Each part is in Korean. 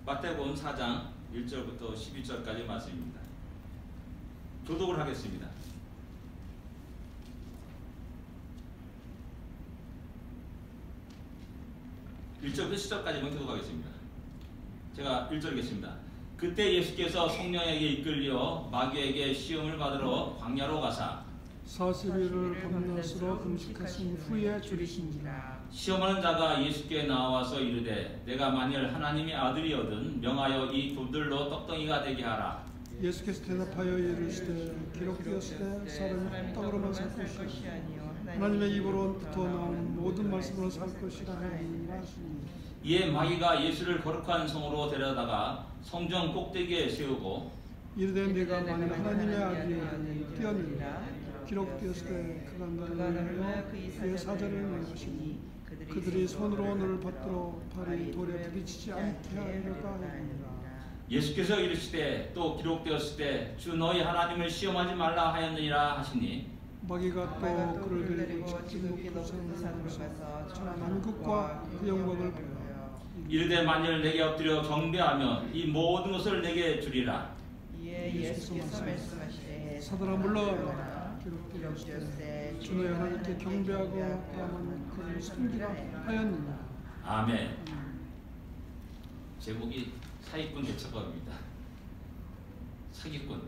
마태복음 4장 1절부터 12절까지 말씀입니다. 교독을 하겠습니다. 1절부터 10절까지만 교독하겠습니다. 제가 1절 읽겠습니다. 그때 예수께서 성령에게 이끌려 마귀에게 시험을 받으러 광야로 가사 40일을 밤낮으로 금식하신 후에 줄이시니라. 시험하는 자가 예수께 나와서 이르되 내가 만일 하나님의 아들이거든 명하여 이 돌들로 떡덩이가 되게 하라. 예수께서 대답하여 이르시되 기록되었으되 사람이 떡으로만 살 것이 아니요 하나님의 입으로부터 나오는 모든 말씀으로 살 것이라 하니라. 이에 마귀가 예수를 거룩한 성으로 데려다가 성전 꼭대기에 세우고 이르되 네가 만일 하나님의 아들이거든 뛰어내리라. 기록되었으되 그가 너를 위하여 그의 사자를 내것이니 그들이 손으로 너를 받들어 발이 돌에 부딪히지 않게 하리로다 하니라. 예수께서 이르시되 또 기록되었을 때 주 너희 하나님을 시험하지 말라 하였느니라 하시니 마귀가 또 그를 데리고 직접 높은 산으로 가서 만국과 그 영광을 보여 이르되 만일 내게 엎드려 경배하며 이 모든 것을 내게 주리라. 이에 예수께서 말씀하시되 사들아 물러가라. 기록되었으되 주 너희 하나님께 경배하고 다만 그를 섬기라 하였느니라. 아멘. 제목이 사기꾼 대처법입니다. 사기꾼.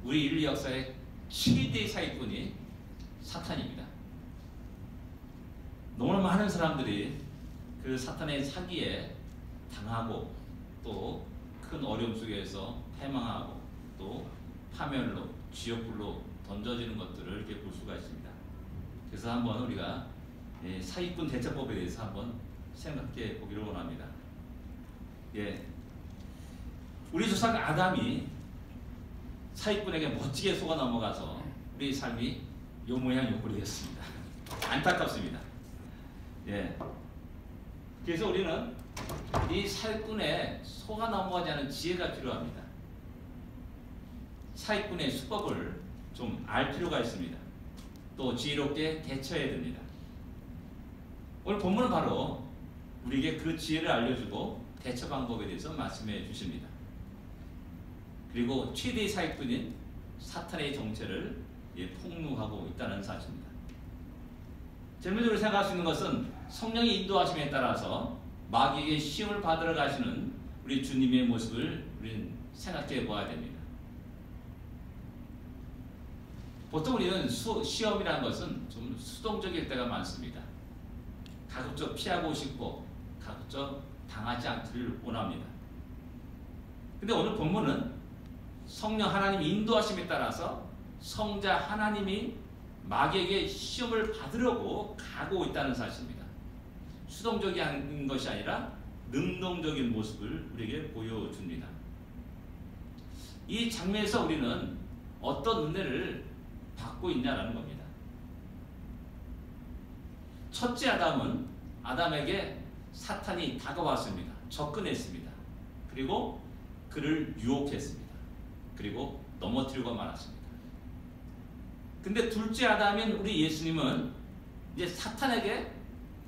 우리 인류 역사의 최대의 사기꾼이 사탄입니다. 너무나 많은 사람들이 그 사탄의 사기에 당하고 또 큰 어려움 속에서 패망하고 또 파멸로 지옥불로 던져지는 것들을 이렇게 볼 수가 있습니다. 그래서 한번 우리가 사기꾼 대처법에 대해서 한번 생각해 보기를 원합니다. 예, 우리 조상 아담이 사기꾼에게 멋지게 속아 넘어가서 우리 삶이 요 모양 요 꼴이 됐습니다. 안타깝습니다. 예, 그래서 우리는 이 사기꾼에 속아 넘어가지 않은 지혜가 필요합니다. 사기꾼의 수법을 좀 알 필요가 있습니다. 또 지혜롭게 대처해야 됩니다. 오늘 본문은 바로 우리에게 그 지혜를 알려주고 대처 방법에 대해서 말씀해 주십니다. 그리고 최대의 사기꾼인 사탄의 정체를 폭로하고 있다는 사실입니다. 질문적으로 생각할 수 있는 것은 성령의 인도하심에 따라서 마귀에게 시험을 받으러 가시는 우리 주님의 모습을 우리는 생각해 보아야 됩니다. 보통 우리는 시험이라는 것은 좀 수동적일 때가 많습니다. 가급적 피하고 싶고 가급적 당하지 않기를 원합니다. 근데 오늘 본문은 성령 하나님 인도하심에 따라서 성자 하나님이 마귀에게 시험을 받으려고 가고 있다는 사실입니다. 수동적인 것이 아니라 능동적인 모습을 우리에게 보여줍니다. 이 장면에서 우리는 어떤 은혜를 받고 있냐라는 겁니다. 첫째 아담은 아담에게 사탄이 다가왔습니다. 접근했습니다. 그리고 그를 유혹했습니다. 그리고 넘어뜨리고 말았습니다. 근데 둘째 아담인 우리 예수님은 이제 사탄에게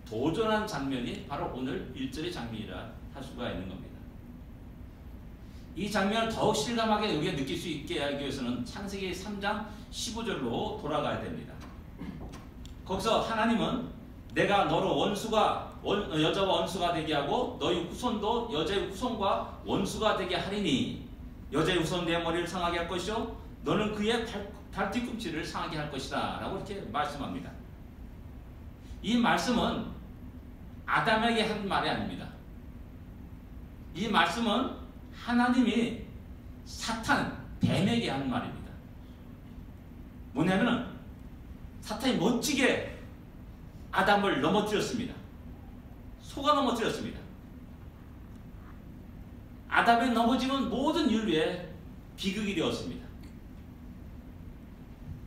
도전한 장면이 바로 오늘 1절의 장면이라 할 수가 있는 겁니다. 이 장면을 더욱 실감하게 우리가 느낄 수 있게 하기 위해서는 창세기 3장 15절로 돌아가야 됩니다. 거기서 하나님은 내가 너로 여자와 원수가 되게 하고 너희 후손도 여자의 후손과 원수가 되게 하리니 여자의 후손 내 머리를 상하게 할 것이요 너는 그의 발뒤꿈치를 상하게 할 것이다 라고 이렇게 말씀합니다. 이 말씀은 아담에게 한 말이 아닙니다. 이 말씀은 하나님이 사탄, 뱀에게 한 말입니다. 뭐냐면 사탄이 멋지게 아담을 넘어뜨렸습니다. 속아 넘어뜨렸습니다. 아담의 넘어짐은 모든 인류의 비극이 되었습니다.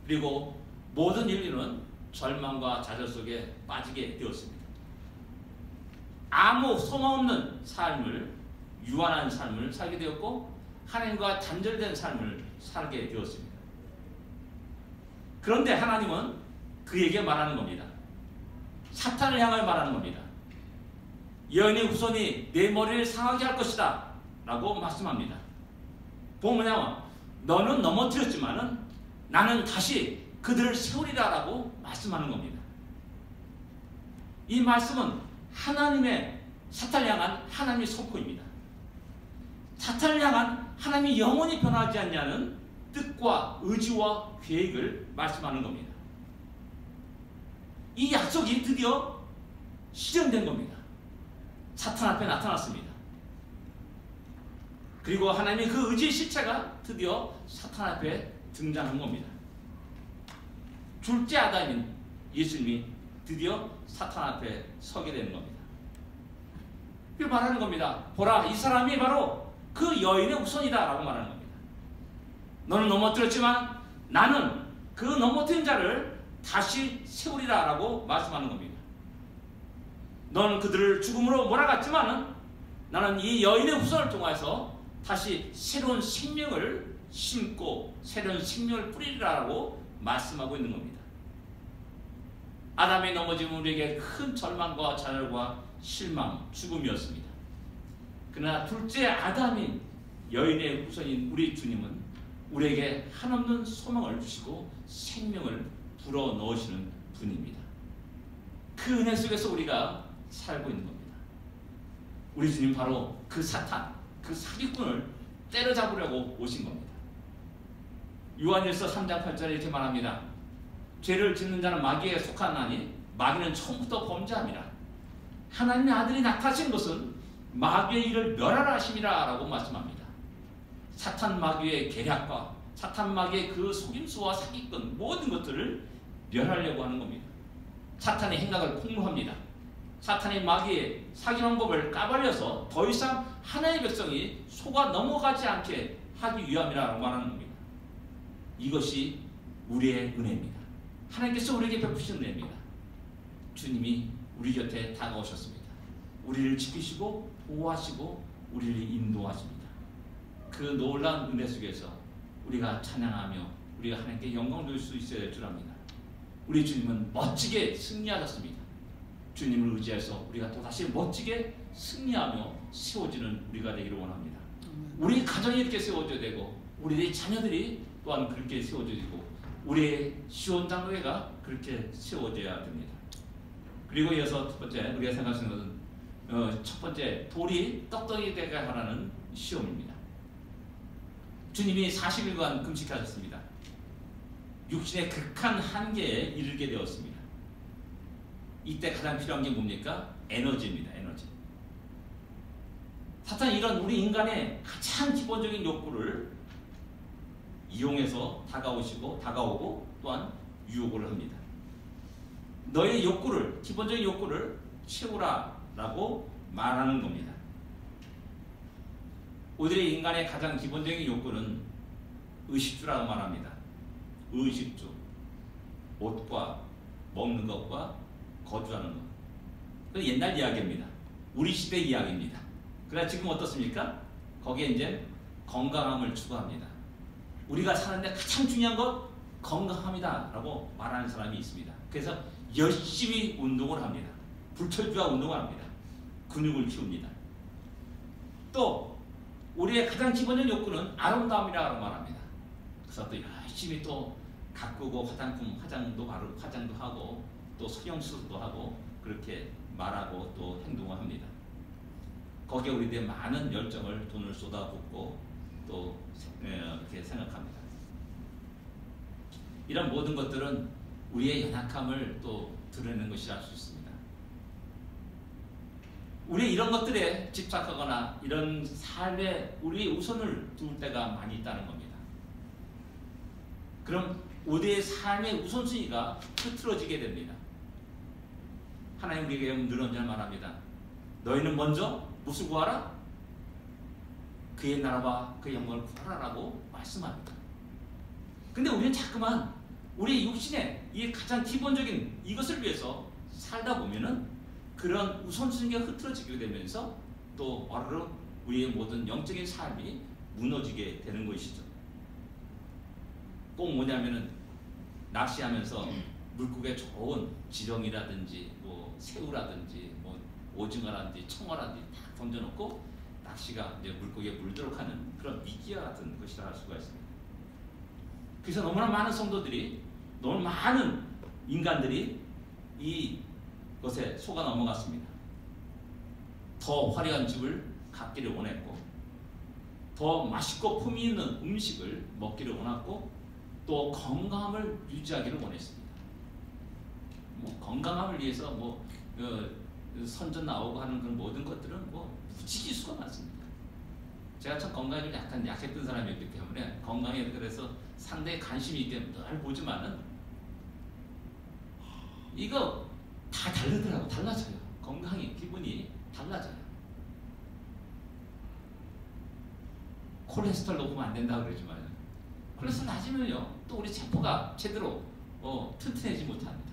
그리고 모든 인류는 절망과 좌절 속에 빠지게 되었습니다. 아무 소망 없는 삶을, 유한한 삶을 살게 되었고 하나님과 단절된 삶을 살게 되었습니다. 그런데 하나님은 그에게 말하는 겁니다. 사탄을 향하여 말하는 겁니다. 여인의 후손이 내 머리를 상하게 할 것이다 라고 말씀합니다. 보면 너는 넘어뜨렸지만은 나는 다시 그들을 세우리라 라고 말씀하는 겁니다. 이 말씀은 하나님의 사탄을 향한 하나님의 선포입니다. 사탄을 향한 하나님이 영원히 변하지 않냐는 뜻과 의지와 계획을 말씀하는 겁니다. 이 약속이 드디어 실현된 겁니다. 사탄 앞에 나타났습니다. 그리고 하나님의 그 의지의 실체가 드디어 사탄 앞에 등장한 겁니다. 둘째 아담인 예수님이 드디어 사탄 앞에 서게 되는 겁니다. 이걸 말하는 겁니다. 보라, 이 사람이 바로 그 여인의 후손이다 라고 말하는 겁니다. 너는 넘어뜨렸지만 나는 그 넘어뜨린 자를 다시 세우리라 라고 말씀하는 겁니다. 너는 그들을 죽음으로 몰아갔지만은 나는 이 여인의 후손을 통해서 다시 새로운 생명을 심고 새로운 생명을 뿌리리라고 말씀하고 있는 겁니다. 아담의 넘어짐은 우리에게 큰 절망과 좌절과 실망, 죽음이었습니다. 그러나 둘째 아담인 여인의 후손인 우리 주님은 우리에게 한없는 소망을 주시고 생명을 불어넣으시는 분입니다. 그 은혜 속에서 우리가 살고 있는 겁니다. 우리 주님 바로 그 사탄, 그 사기꾼을 때려잡으려고 오신 겁니다. 요한일서 3장 8절에 이렇게 말합니다. 죄를 짓는 자는 마귀에 속하나니 마귀는 처음부터 범죄함이라. 하나님의 아들이 나타나신 것은 마귀의 일을 멸하라 하심이라 라고 말씀합니다. 사탄 마귀의 계략과 사탄 마귀의 그 속임수와 사기꾼 모든 것들을 멸하려고 하는 겁니다. 사탄의 행각을 폭로합니다. 사탄의 마귀의 사기 방법을 까발려서 더 이상 하나님의 백성이 속아 넘어가지 않게 하기 위함이라고 말하는 겁니다. 이것이 우리의 은혜입니다. 하나님께서 우리에게 베푸신 은혜입니다. 주님이 우리 곁에 다가오셨습니다. 우리를 지키시고 보호하시고 우리를 인도하십니다. 그 놀라운 은혜 속에서 우리가 찬양하며 우리가 하나님께 영광을 돌릴 수 있어야 될 줄 압니다. 우리 주님은 멋지게 승리하셨습니다. 주님을 의지해서 우리가 또다시 멋지게 승리하며 세워지는 우리가 되기를 원합니다. 우리 가정이 이렇게 세워져야 되고 우리의 자녀들이 또한 그렇게 세워지고 우리의 시온장로회가 그렇게 세워져야 됩니다. 그리고 이어서 첫 번째 우리가 생각하는 것은 첫 번째 돌이 떡떡이 되게 하라는 시험입니다. 주님이 40일간 금식하셨습니다. 육신의 극한 한계에 이르게 되었습니다. 이때 가장 필요한 게 뭡니까? 에너지입니다. 에너지. 사탄이 이런 우리 인간의 가장 기본적인 욕구를 이용해서 다가오고 또한 유혹을 합니다. 너의 욕구를, 기본적인 욕구를 채우라 라고 말하는 겁니다. 우리의 인간의 가장 기본적인 욕구는 의식주라고 말합니다. 의식주, 옷과 먹는 것과 거주하는 것. 그건 옛날 이야기입니다. 우리 시대 이야기입니다. 그러나 지금 어떻습니까? 거기에 이제 건강함을 추구합니다. 우리가 사는데 가장 중요한 것 건강함이다 라고 말하는 사람이 있습니다. 그래서 열심히 운동을 합니다. 불철주야 운동을 합니다. 근육을 키웁니다. 또 우리의 가장 기본적인 욕구는 아름다움이라고 말합니다. 그래서 또 열심히 또 가꾸고 화장도 하고 또 성형수술도 하고 그렇게 말하고 또 행동을 합니다. 거기에 우리들의 많은 열정을 돈을 쏟아붓고 또 이렇게 생각합니다. 이런 모든 것들은 우리의 연약함을 또 드러내는 것이라 할 수 있습니다. 우리 이런 것들에 집착하거나 이런 삶에 우리의 우선을 둘 때가 많이 있다는 겁니다. 그럼 우리의 삶의 우선순위가 흐트러지게 됩니다. 하나님 우리에게 늘 언제나 말합니다. 너희는 먼저 무엇을 구하라? 그의 나라와 그의 영광을 구하라라고 말씀합니다. 근데 우리는 자꾸만 우리의 육신의 이 가장 기본적인 이것을 위해서 살다 보면은 그런 우선순위가 흐트러지게 되면서 또 와르르 우리의 모든 영적인 삶이 무너지게 되는 것이죠. 꼭 뭐냐면은 낚시하면서 물고기에 좋은 지렁이라든지 뭐 새우라든지 뭐 오징어라든지 청어라든지 다 던져놓고 낚시가 이제 물고기에 물도록 하는 그런 미끼와 같은 것이라 할 수가 있습니다. 그래서 너무나 많은 성도들이, 너무 많은 인간들이 이것에 속아 넘어갔습니다. 더 화려한 집을 갖기를 원했고, 더 맛있고 품위 있는 음식을 먹기를 원했고, 또 건강함을 유지하기를 원했습니다. 뭐 건강함을 위해서 선전 나오고 하는 그런 모든 것들은 무지개 수가 많습니다. 제가 참 건강에 좀 약간 약했던 사람이었기 때문에 건강에 그래서 상당히 관심이 있기 때문에 늘 보지만은 이거 다 다르더라고. 달라져요. 건강이 기분이 달라져요. 콜레스테롤 높으면 안 된다고 그러지만 콜레스테롤 낮으면요 또 우리 세포가 제대로 튼튼해지지 못합니다.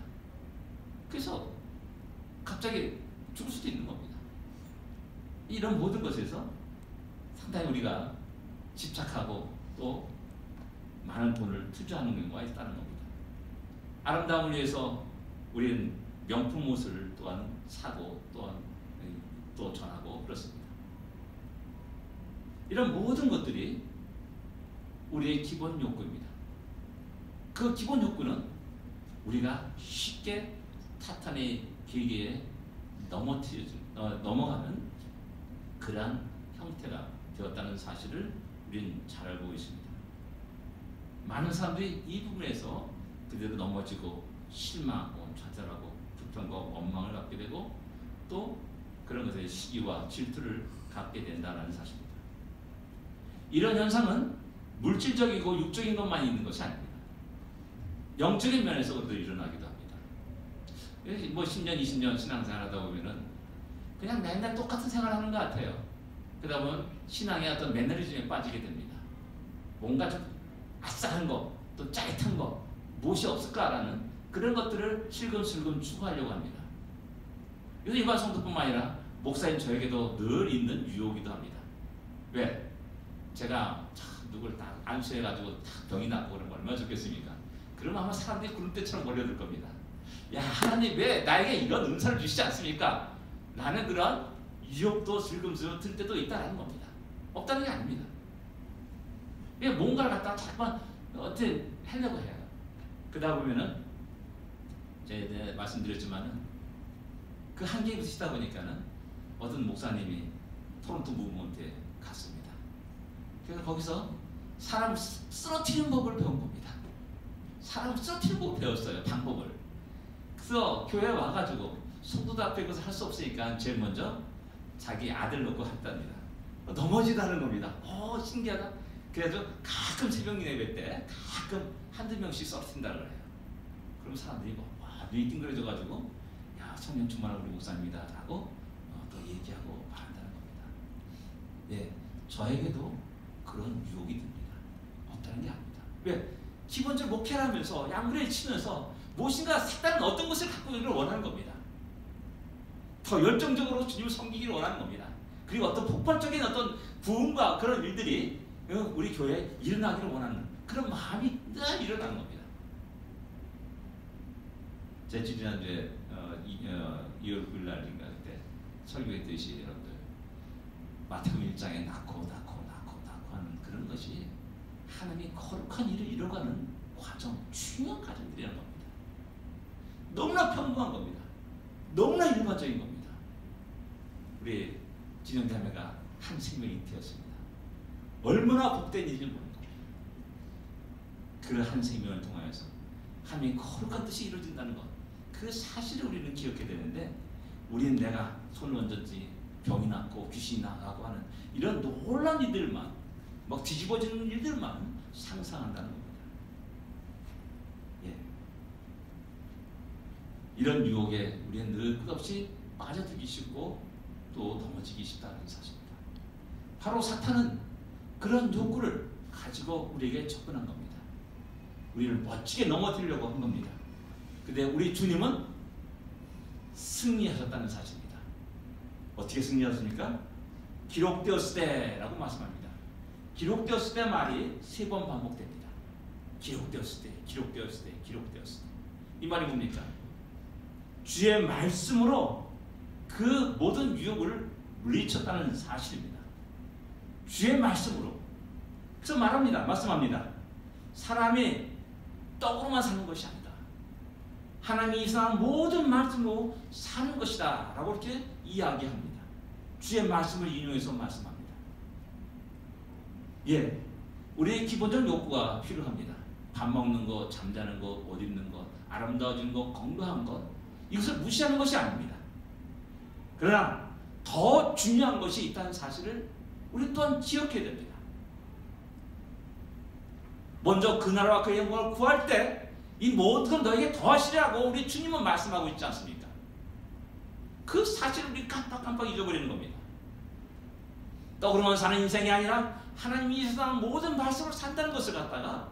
그래서 갑자기 죽을 수도 있는 겁니다. 이런 모든 것에서 상당히 우리가 집착하고 또 많은 돈을 투자하는 경우가 있다는 겁니다. 아름다움을 위해서 우리는 명품 옷을 또한 사고 또 전하고 그렇습니다. 이런 모든 것들이 우리의 기본 욕구입니다. 그 기본 욕구는 우리가 쉽게 사탄의 계기에 넘어가는 그러한 형태가 되었다는 사실을 우리는 잘 알고 있습니다. 많은 사람들이 이 부분에서 그대로 넘어지고 실망하고 좌절하고 불평과 원망을 갖게 되고 또 그런 것에 시기와 질투를 갖게 된다는 사실입니다. 이런 현상은 물질적이고 육적인 것만 있는 것이 아닙니다. 영적인 면에서도 일어나기도 합니다. 10년, 20년 신앙생활 하다 보면은 그냥 맨날 똑같은 생활하는 것 같아요. 그러다 보면 신앙의 어떤 매너리즘에 빠지게 됩니다. 뭔가 좀 아싸한 거, 또 짜릿한 거, 무엇이 없을까라는 그런 것들을 슬금슬금 추구하려고 합니다. 그래서 일반 성도뿐만 아니라 목사인 저에게도 늘 있는 유혹이기도 합니다. 왜? 제가 누굴 딱 안수해가지고 딱 병이 낫고 그런 거 얼마나 좋겠습니까? 그러면 아마 사람들이 구름대처럼 몰려들 겁니다. 야, 하나님 왜 나에게 이런 은사를 주시지 않습니까? 라는 그런 유혹도 슬금슬금 들 때도 있다는 겁니다. 없다는 게 아닙니다. 뭔가를 갖다가 자꾸만 어떻게 하려고 해요. 그러다 보면은 제가 말씀드렸지만은 그 한계에 부딪히다 보니까는 어떤 목사님이 토론토 무브먼트에 갔습니다. 그래서 거기서 사람을 쓰러뜨리는 법을 배운 겁니다. 사람을 쓰러뜨리는 법을 배웠어요. 방법을. 그래서 교회에 와가지고 성도들 앞에 그것을 할 수 없으니까 제일 먼저 자기 아들 놓고 했답니다. 넘어지다는 겁니다. 신기하다. 그래서 가끔 새벽 예배 때 가끔 한두 명씩 쓰러뜨린다고 해요. 그럼 사람들이 눈이 띵그러져가지고 야, 성령 충만한 우리 목사님이다 라고 또 얘기하고 말한다는 겁니다. 예, 저에게도 그런 유혹이 듭니다. 없다는 게 아닙니다. 왜? 기본적으로 목회하면서 양무리를 치면서 무엇인가 색다른 어떤 것을 갖고 있기를 원하는 겁니다. 더 열정적으로 주님을 섬기기를 원하는 겁니다. 그리고 어떤 폭발적인 어떤 부흥과 그런 일들이 우리 교회에 일어나기를 원하는 그런 마음이 늘 일어나는 겁니다. 제 지난주에 2월 9일 날인가 그때 설교했듯이 여러분들 마태복음 1장에 낳고 하는 그런 것이 하나님이 거룩한 일을 이뤄가는 과정, 중요한 과정들이라는 겁니다. 너무나 평범한 겁니다. 너무나 일반적인 겁니다. 우리 진영자매가 한 생명이 되었습니다. 얼마나 복된 일인지 모르는 겁니다. 그 한 생명을 통하여서 하나님의 거룩한 뜻이 이루어진다는 것, 그 사실을 우리는 기억해야 되는데 우리는 내가 손을 얹었지 병이 났고 귀신이 나가고 하는 이런 놀라운 일들만 막 뒤집어지는 일들만 상상한다는 겁니다. 예. 이런 유혹에 우리는 늘 끝없이 빠져들기 쉽고 또 넘어지기 쉽다는 사실입니다. 바로 사탄은 그런 욕구를 가지고 우리에게 접근한 겁니다. 우리를 멋지게 넘어뜨리려고 한 겁니다. 근데 우리 주님은 승리하셨다는 사실입니다. 어떻게 승리하셨습니까? 기록되었을 때라고 말씀합니다. 기록되었을 때 말이 3번 반복됩니다. 기록되었을 때, 기록되었을 때, 기록되었을 때. 이 말이 뭡니까? 주의 말씀으로 그 모든 유혹을 물리쳤다는 사실입니다. 주의 말씀으로. 그래서 말씀합니다. 사람이 떡으로만 사는 것이 아니다. 하나님이 이상한 모든 말씀으로 사는 것이다 라고 이렇게 이야기합니다. 주의 말씀을 인용해서 말씀합니다. 예, 우리의 기본적인 욕구가 필요합니다. 밥 먹는 것, 잠자는 것, 옷 입는 것, 아름다워지는 것, 건강한 것, 이것을 무시하는 것이 아닙니다. 그러나 더 중요한 것이 있다는 사실을 우리 또한 기억해야 됩니다. 먼저 그 나라와 그 영광을 구할 때 이 모든 걸 너에게 더하시라고 우리 주님은 말씀하고 있지 않습니까? 그 사실을 우리 깜빡깜빡 잊어버리는 겁니다. 떡으로만 사는 인생이 아니라 하나님이 이 세상 모든 말씀을 산다는 것을 갖다가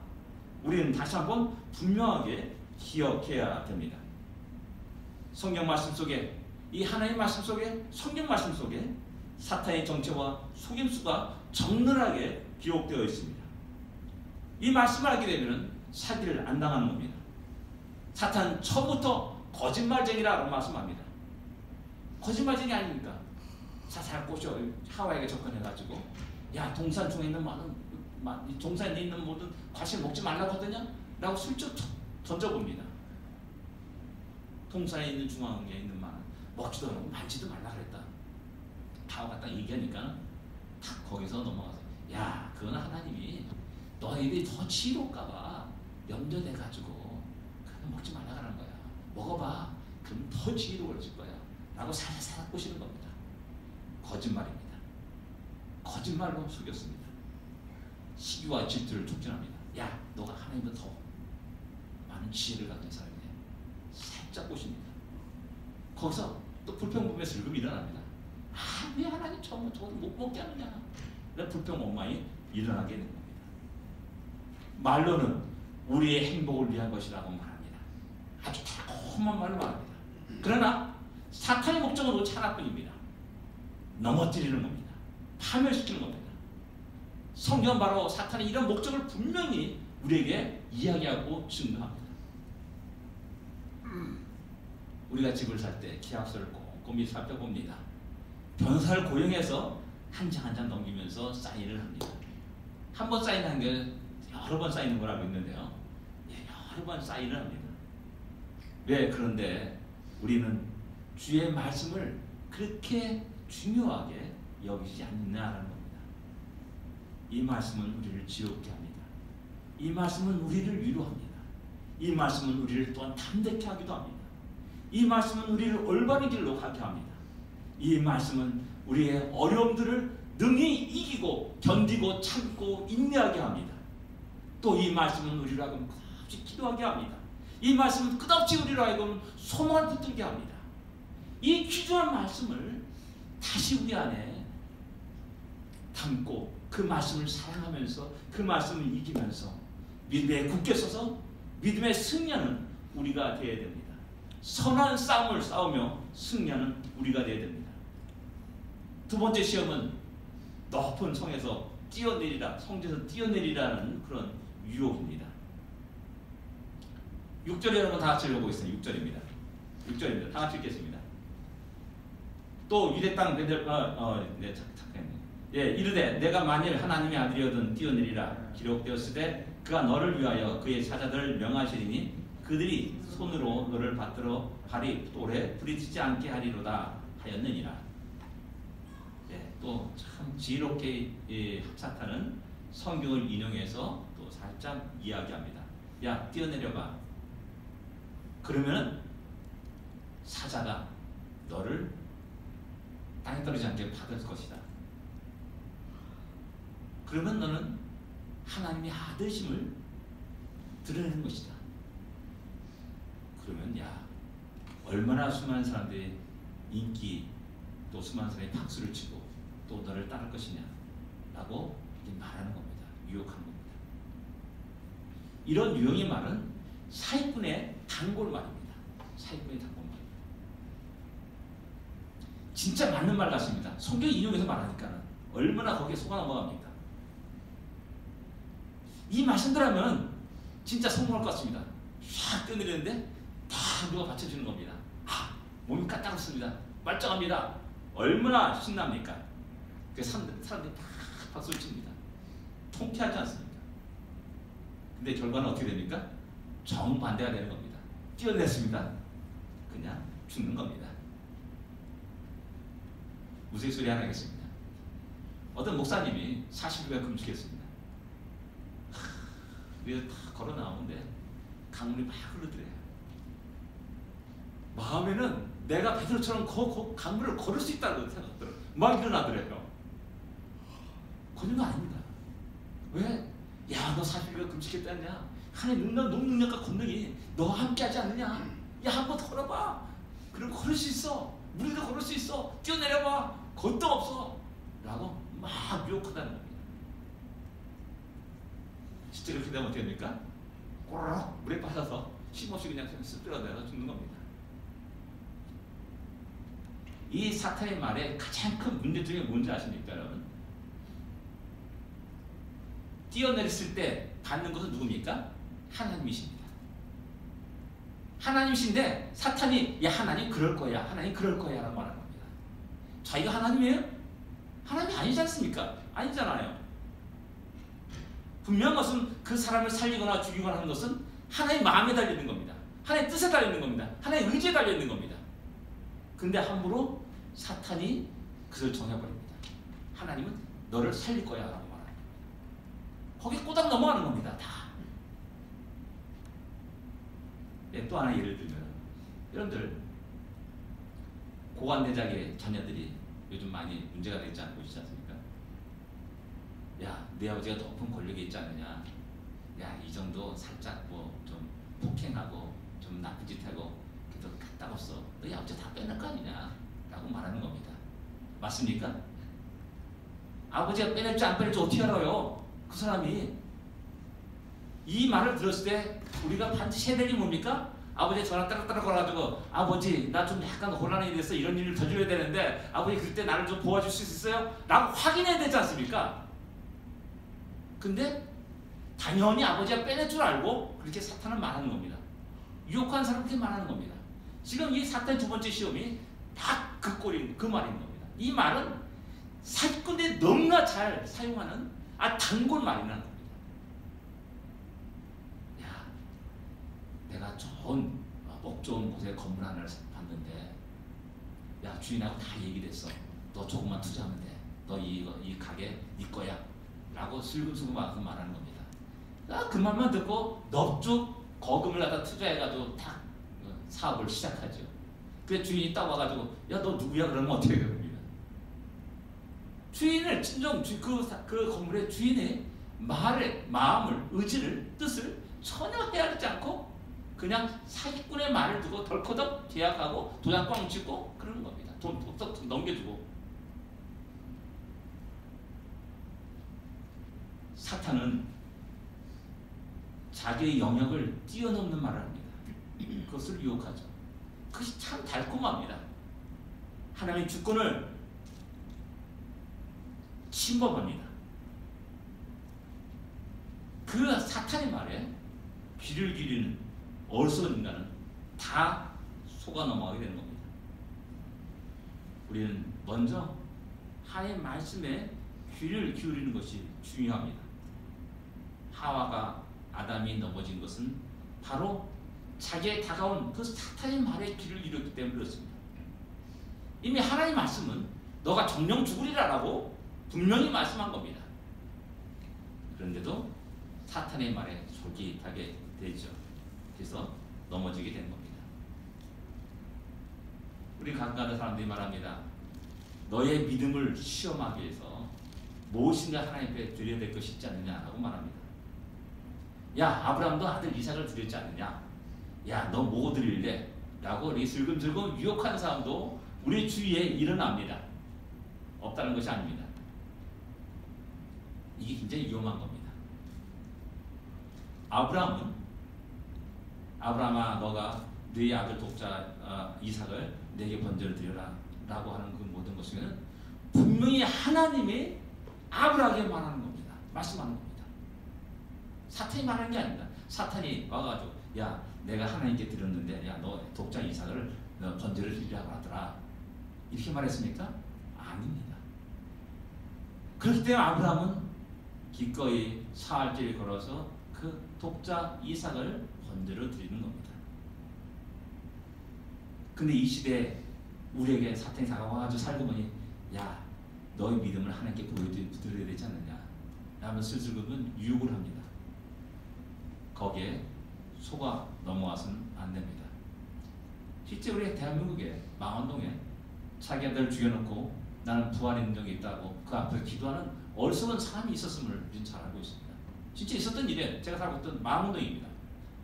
우리는 다시 한번 분명하게 기억해야 됩니다. 성경 말씀 속에, 이 하나님의 말씀 속에, 성경 말씀 속에 사탄의 정체와 속임수가 적나라하게 기록되어 있습니다. 이 말씀을 알게 되면 사기를 안 당하는 겁니다. 사탄은 처음부터 거짓말쟁이라고 말씀합니다. 거짓말쟁이 아닙니까? 잘 꼬셔 하와에게 접근해가지고, 야, 동산 중에 있는 동산에 있는 모든 과실 먹지 말라고 하더냐? 라고 슬쩍 던져봅니다. 동산에 있는 중앙에 있는 만 먹지도 않고 만지도 말라 그랬다. 다 갖다 얘기하니까 탁 거기서 넘어가서, 야, 그건 하나님이 너희들이 더 지혜로울까봐 염려돼가지고 그건 먹지 말라 그러는 거야. 먹어봐. 그럼 더 지혜로워질 거야. 라고 살살 꼬시는 겁니다. 거짓말입니다. 거짓말로 속였습니다. 시기와 질투를 촉진합니다. 야, 너가 하나님보다 더 많은 지혜를 가진 사람이네. 살짝 꼬십니다. 거기서 또 불평불명의 슬픔이 일어납니다. 아, 왜 하나님 저걸 못 먹게 하느냐. 불평 원망이 일어나게 된 겁니다. 말로는 우리의 행복을 위한 것이라고 말합니다. 아주 달콤한 말로 말합니다. 그러나 사탄의 목적은 오직 하나뿐입니다. 넘어뜨리는 겁니다. 파멸시키는 겁니다. 성경은 바로 사탄의 이런 목적을 분명히 우리에게 이야기하고 증거합니다. 우리가 집을 살 때 계약서를 꼼꼼히 살펴봅니다. 변호사를 고용해서 한 장 한 장 넘기면서 사인을 합니다. 한 번 사인한 게 여러 번 사인한 걸 알고 있는데요. 여러 번 사인을 합니다. 왜? 그런데 우리는 주의 말씀을 그렇게 중요하게 여기지 않느냐라는 겁니다. 이 말씀은 우리를 지혜롭게 합니다. 이 말씀은 우리를 위로합니다. 이 말씀은 우리를 또한 담대케 하기도 합니다. 이 말씀은 우리를 올바른 길로 가게 합니다. 이 말씀은 우리의 어려움들을 능히 이기고 견디고 참고 인내하게 합니다. 또 이 말씀은 우리를 하여금 끝없이 기도하게 합니다. 이 말씀은 끝없이 우리를 하여금 소망을 붙들게 합니다. 이 귀중한 말씀을 다시 우리 안에 담고 그 말씀을 사랑하면서 그 말씀을 이기면서 믿음에 굳게 서서 믿음의 승리하는 우리가 되어야 됩니다. 선한 싸움을 싸우며 승리하는 우리가 되어야 됩니다. 두 번째 시험은 높은 성에서 뛰어내리라, 성지에서 뛰어내리라는 그런 유혹입니다. 6절에 여러분 다 같이 읽어보겠습니다. 6절입니다. 6절입니다. 다 같이 읽겠습니다. 또 유대 땅 착했네. 예, 이르되 내가 만일 하나님의 아들이거든 뛰어내리라 기록되었으되 그가 너를 위하여 그의 사자들을 명하시리니 그들이 손으로 너를 받들어 발이 돌에 부딪히지 않게 하리로다 하였느니라. 예, 또 참 지혜롭게 사탄은 성경을 인용해서 또 살짝 이야기합니다. 야, 뛰어내려봐. 그러면 사자가 너를 땅에 떨어지지 않게 받을 것이다. 그러면 너는 하나님의 아들심을 드러내는 것이다. 그러면 야, 얼마나 수많은 사람들이 인기 또 수많은 사람이 박수를 치고 또 너를 따를 것이냐 라고 말하는 겁니다. 유혹하는 겁니다. 이런 유형의 말은 사기꾼의 단골 말입니다. 사기꾼의 단골 말. 진짜 맞는 말 같습니다. 성경 인용해서 말하니까 얼마나 거기에 속아 넘어갑니까? 이 말씀들 하면 진짜 성공할 것 같습니다. 샥 뛰어내리는데 다 누가 받쳐주는 겁니다. 아, 몸이 까딱없습니다. 말짱합니다. 얼마나 신납니까? 그 사람들이 다 박수를 칩니다. 통쾌하지 않습니까? 근데 결과는 어떻게 됩니까? 정반대가 되는 겁니다. 뛰어냈습니다. 그냥 죽는 겁니다. 우스갯소리 하나 하겠습니다. 어떤 목사님이 40일간 금식했습니다. 위에 다 걸어 나오는데 강물이 막 흐르더래요. 마음에는 내가 베드로처럼 강물을 걸을 수 있다고 생각하더라고요. 막 일어나더래요. 걸린 거 아닙니다. 왜? 야, 너 40일간 금식했다냐? 하나님 능력과 권능이 너와 함께하지 않느냐? 야, 한번 걸어봐. 그럼 걸을 수 있어. 우리도 걸을 수 있어. 뛰어내려봐. 겁도 없어. 라고 막 유혹하다는 겁니다. 진짜 그렇게 되면 어떻게 됩니까? 꼬르륵 물에 빠져서 힘없이 그냥 쓱 들어내서 죽는 겁니다. 이 사탄의 말에 가장 큰 문제점이 뭔지 아십니까, 여러분? 뛰어내렸을 때 받는 것은 누굽니까? 하나님이십니다. 하나님이신데 사탄이 야, 하나님 그럴 거야, 하나님 그럴 거야 라고 말하는 겁니다. 자기가 하나님이에요? 하나님이 아니지 않습니까? 아니잖아요. 분명한 것은 그 사람을 살리거나 죽이거나 하는 것은 하나님의 마음에 달려있는 겁니다. 하나님의 뜻에 달려있는 겁니다. 하나님의 의지에 달려있는 겁니다. 근데 함부로 사탄이 그것을 정해버립니다. 하나님은 너를 살릴 거야 라고 말합니다. 거기에 꼬박 넘어가는 겁니다. 다. 예, 또 하나 예를 들면 여러분들 고관대작의 자녀들이 요즘 많이 문제가 되지 않고 있지 않습니까? 야, 내 아버지가 높은 권력에 있지 않느냐? 야, 이 정도 살짝 뭐 좀 폭행하고 좀 나쁜 짓 하고 그래도 까딱없어. 너희 아버지 다 빼낼 거 아니냐? 라고 말하는 겁니다. 맞습니까? 아버지가 빼낼지 안 빼낼지 어떻게 알아요? 그 사람이. 이 말을 들었을 때 우리가 반드시 해야 될 일이 뭡니까? 아버지 전화 따락따락 걸어가지고 아버지 나 좀 약간 곤란이 돼서 이런 일을 더 줘야 되는데 아버지 그때 나를 좀 도와줄 수 있어요? 라고 확인해야 되지 않습니까? 근데 당연히 아버지가 빼낼 줄 알고 그렇게 사탄은 말하는 겁니다. 유혹하는 사람은 그렇게 말하는 겁니다. 지금 이 사탄의 두 번째 시험이 다 그 꼴인 그 말인 겁니다. 이 말은 사기꾼들이 너무나 잘 사용하는 단골 말이라는 겁니다. 야, 내가 좋은 목 좋은 곳에 건물 하나를 봤는데 야, 주인하고 다 얘기됐어. 너 조금만 투자하면 돼. 너 이 가게 네 거야. 라고 슬금슬금 와서 말하는 겁니다. 그 말만 듣고 넙죽 거금을 갖다 투자해가지고 딱 사업을 시작하죠. 그 주인이 딱 와가지고 야, 너 누구야? 그러면 어떻게 됩니까? 주인을 친정 그 건물의 주인의 말을 마음을 의지를 뜻을 전혀 헤아리지 않고 그냥 사기꾼의 말을 두고 덜커덕 계약하고 도장 꽝 찍고 그러는 겁니다. 돈 톡톡 넘겨주고. 사탄은 자기의 영역을 뛰어넘는 말을 합니다. 그것을 유혹하죠. 그것이 참 달콤합니다. 하나님의 주권을 침범합니다. 그 사탄의 말에 귀를 기르는 어리석은 인간은 다 속아 넘어가게 되는 겁니다. 우리는 먼저 하나님의 말씀에 귀를 기울이는 것이 중요합니다. 하와가 아담이 넘어진 것은 바로 자기에 다가온 그 사탄의 말에 귀를 잃었기 때문에 그렇습니다. 이미 하나님의 말씀은 너가 정령 죽으리라라고 분명히 말씀한 겁니다. 그런데도 사탄의 말에 솔깃하게 되죠. 그래서 넘어지게 된 겁니다. 우리 간간한 사람들이 말합니다. 너의 믿음을 시험하기 위해서 무엇인가 하나님 앞에 드려야 될 것이 있지 않느냐라고 말합니다. 야, 아브라함도 아들 이삭을 드렸지 않느냐? 야, 너 뭐 드릴래? 라고 이렇게 슬금슬금 유혹하는 사람도 우리 주위에 일어납니다. 없다는 것이 아닙니다. 이게 굉장히 위험한 겁니다. 아브라함아, 너가 네 아들 독자 이삭을 내게 번제를 드려라 라고 하는 그 모든 것은 분명히 하나님이 아브라함에게 말하는 겁니다. 말씀하는 겁니다. 사탄이 말하는 게 아닙니다. 사탄이 와가지고 야, 내가 하나님께 드렸는데 야, 너 독자 이삭을 번제를 드리라고 하더라. 이렇게 말했습니까? 아닙니다. 그렇기 때문에 아브라함은 기꺼이 사흘째를 걸어서 그 독자 이삭을 번제로 드리는 겁니다. 근데 이 시대에 우리에게 사탄이 다가와가지고 살고 보니 야 너의 믿음을 하나님께 보여드려야 되지 않느냐 라면 슬슬 그분 유혹을 합니다. 거기에 속아 넘어와서는 안 됩니다. 실제 우리 대한민국에 망원동에 자기 아들 죽여놓고 나는 부활의 능력이 있다고 그 앞에서 기도하는 어리석은 사람이 있었음을 우리는 잘 알고 있습니다. 진짜 있었던 일이에요. 제가 살고 있던 망원동입니다.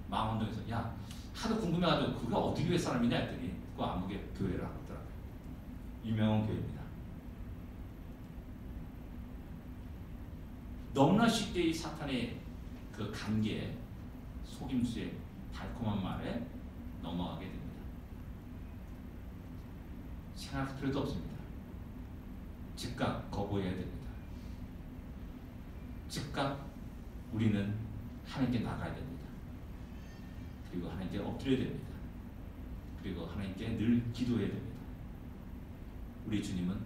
망원동에서 야 하도 궁금해가지고 그가 어디 교회 사람이냐 했더니 그 아무개 교회라고 하더라고요. 유명한 교회입니다. 너무나 쉽게 이 사탄의 그 관계에 속임수의 달콤한 말에 넘어가게 됩니다. 생각할 필요도 없습니다. 즉각 거부해야 됩니다. 즉각 우리는 하나님께 나가야 됩니다. 그리고 하나님께 엎드려야 됩니다. 그리고 하나님께 늘 기도해야 됩니다. 우리 주님은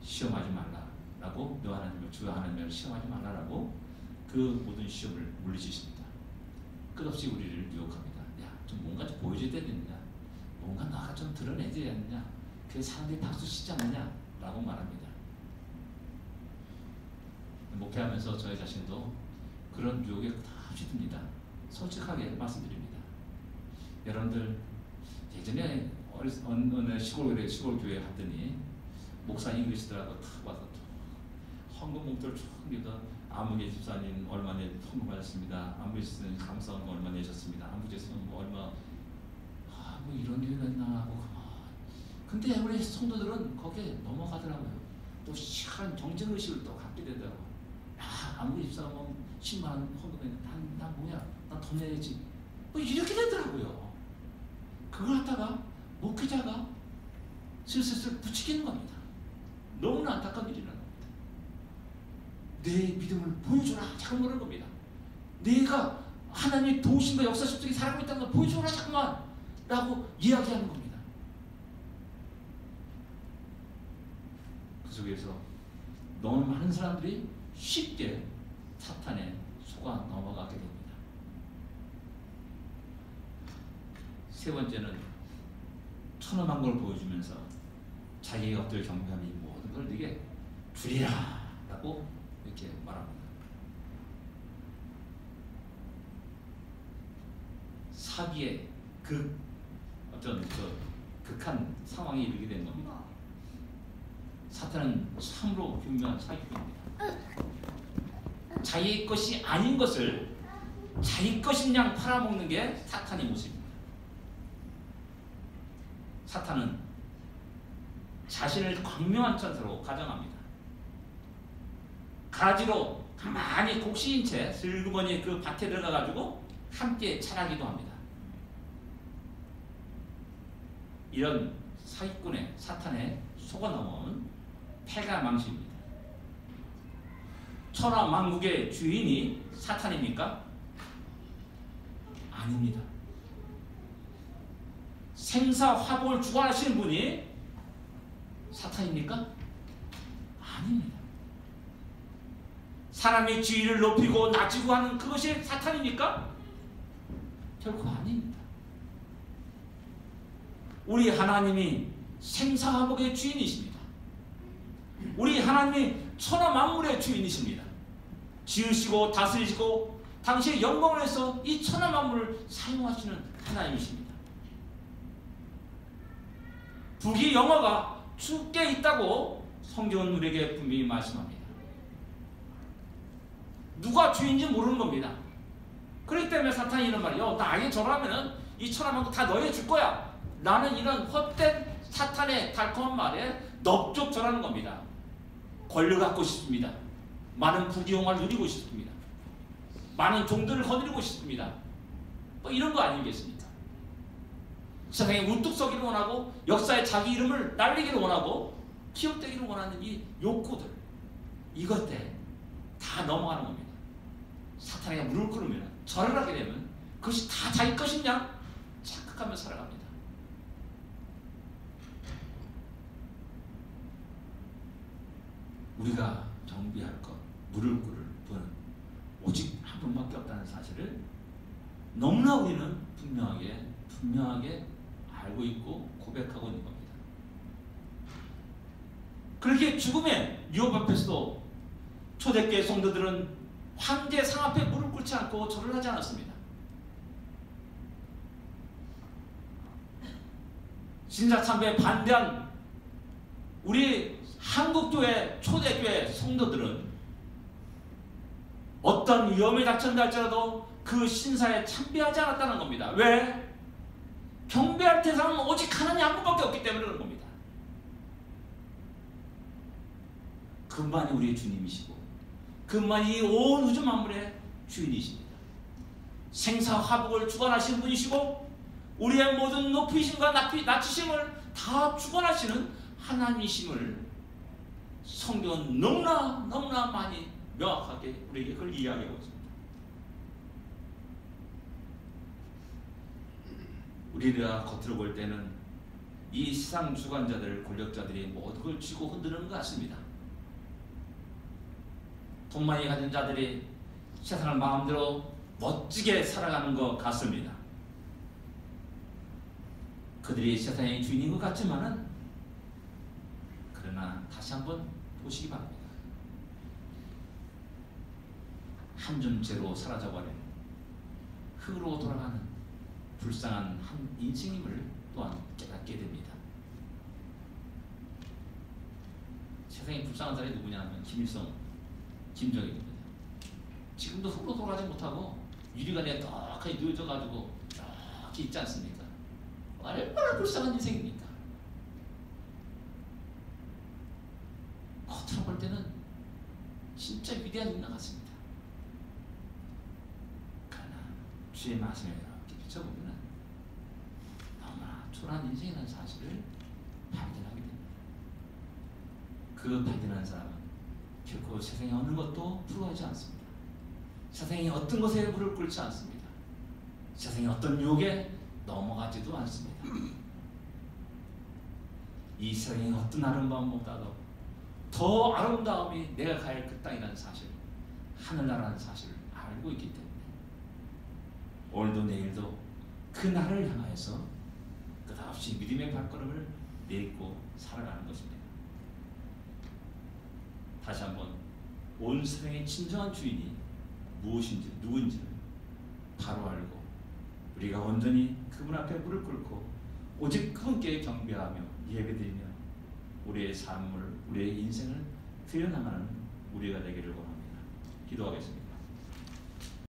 시험하지 말라라고 너 하나님을 주 하나님을 시험하지 말라라고 그 모든 시험을 물리치십니다. 끝없이 우리를 유혹합니다. 야, 좀 뭔가 좀 보여줘야 되느냐? 뭔가 나가 좀 드러내줘야 하느냐? 그 사람들이 박수 치지 않느냐? 라고 말합니다. 목회하면서 저희 자신도 그런 유혹에 다 휘둘립니다. 솔직하게 말씀드립니다. 여러분들 예전에 어느 시골 교회 갔더니 목사님 계시더라고. 탁 와서 헌금 목도를 쭉 믿어 아무개 집사님 얼마 헌금 받았습니다. 아무개 집사님 감사한 거 얼마 내셨습니다. 아무개 집사님 뭐 얼마 뭐 이런 일이 있나 하고 근데 우리 성도들은 거기에 넘어가더라고요. 또 시한 경쟁의식을 또 갖게 되더라고요. 야 아무개 집사가 뭐 10만 원 헌금했는데 난 뭐야 난 더 내야지 뭐 이렇게 되더라고요. 그걸 갖다가 목회자가 슬슬 부추기는 겁니다. 너무나 안타까운 일이라는 겁니다. 내 믿음을 보여주라 자꾸 그러는 겁니다. 내가 하나님의 도우심과 역사심 속에 살아가고 있다는 걸 보여주라 자꾸만 라고 이야기하는 겁니다. 그 속에서 너무 많은 사람들이 쉽게 사탄에 속아 넘어가게 됩니다. 세 번째는 천엄한 걸 보여주면서 자기의 것들 경험이 모든 걸 네게 주리라 라고 이렇게 말합니다. 사기의 어떤 극한 상황에 이르게 된 겁니다. 사탄은 참으로 유명한 사기꾼입니다. 자기 것이 아닌 것을 자기 것인 양 팔아먹는 게 사탄의 모습입니다. 사탄은 자신을 광명한 천사로 가정합니다. 가지로 가만히 곡시인 채 슬그머니 그 밭에 들어가가지고 함께 자라기도 합니다. 이런 사기꾼의 사탄의 속아 넘어온 패가 망신입니다. 천하 만국의 주인이 사탄입니까? 아닙니다. 생사화복을 주관하시는 분이 사탄입니까? 아닙니다. 사람의 지위를 높이고 낮추고 하는 그것이 사탄입니까? 결코 아닙니다. 우리 하나님이 생사화복의 주인이십니다. 우리 하나님이 천하 만물의 주인이십니다. 지으시고 다스리시고 당신의 영광을 위해서 이 천하 만물을 사용하시는 하나님이십니다. 북이 영화가 주께 있다고 성경은 우리에게 분명히 말씀합니다. 누가 주인인지 모르는 겁니다. 그렇기 때문에 사탄이 이런 말이에요. 나에게 절하면은 이 천하 만국 다 너에게 줄 거야. 나는 이런 헛된 사탄의 달콤한 말에 넙죽 절하는 겁니다. 권력 갖고 싶습니다. 많은 부귀영화를 누리고 싶습니다. 많은 종들을 거느리고 싶습니다. 뭐 이런 거 아니겠습니까? 세상에 우뚝 서기를 원하고 역사에 자기 이름을 날리기를 원하고 기억되기를 원하는 이 욕구들 이것들 다 넘어가는 겁니다. 사탄에게 무릎 꿇으면 절을 하게 되면 그것이 다 자기 것이냐 착각하며 살아갑니다. 우리가 경배할 것, 무릎 꿇을 분은 오직 한 분밖에 없다는 사실을 너무나 우리는 분명하게 알고 있고 고백하고 있는 겁니다. 그렇게 죽음의 유혹 앞에서도 초대교회 성도들은 황제 상 앞에 무릎 꿇지 않고 절을 하지 않았습니다. 신자참배에 반대한 우리 한국교회 초대교회 성도들은 어떤 위험에 닥쳤다 할지라도 그 신사에 참배하지 않았다는 겁니다. 왜? 경배할 대상은 오직 하나님 한 분밖에 없기 때문에 그런 겁니다. 그분만이 우리의 주님이시고 그분만이 온 우주 만물의 주인이십니다. 생사화복을 주관하시는 분이시고 우리의 모든 높이심과 낮추심을 다 주관하시는 하나님이심을 성경은 너무나 많이 명확하게 우리에게 그걸 이야기하고 있습니다. 우리가 겉으로 볼 때는 이 세상 주관자들, 권력자들이 모든 걸 쥐고 흔드는 것 같습니다. 돈 많이 가진 자들이 세상을 마음대로 멋지게 살아가는 것 같습니다. 그들이 세상의 주인인 것 같지만은 그러나 다시 한번 보시기 바랍니다. 한 줌째로 사라져버리는 흙으로 돌아가는 불쌍한 한 인생임을 또한 깨닫게 됩니다. 세상에 불쌍한 사람이 누구냐 하면 김일성, 김정일입니다. 지금도 흙으로 돌아가지 못하고 유리관에 떡하니 누워져가지고 이렇게 있지 않습니까? 얼마나 불쌍한 인생입니까? 겉으로 볼 때는 진짜 위대한 인간 같습니다. 그러나 주의 말씀에 이렇게 비춰보면 너무나 초라한 인생이라는 사실을 발견하게 됩니다. 그 발견한 사람은 결코 세상의 어느 것도 부러워하지 않습니다. 세상의 어떤 것에 무릎 꿇지 않습니다. 세상의 어떤 유혹에 넘어가지도 않습니다. 이 세상의 어떤 아름다움보다도 더 아름다움이 내가 갈 그 땅이라는 사실, 하늘나라라는 사실을 알고 있기 때문에 오늘도 내일도 그 나라를 향하여서 끝없이 믿음의 발걸음을 내딛고 살아가는 것입니다. 다시 한번 온 세상의 진정한 주인이 무엇인지 누군지를 바로 알고 우리가 온전히 그분 앞에 무릎 꿇고 오직 그분께 경배하며 예배드리며 우리의 삶을, 우리의 인생을 드려나가는 우리가 되기를 원합니다. 기도하겠습니다.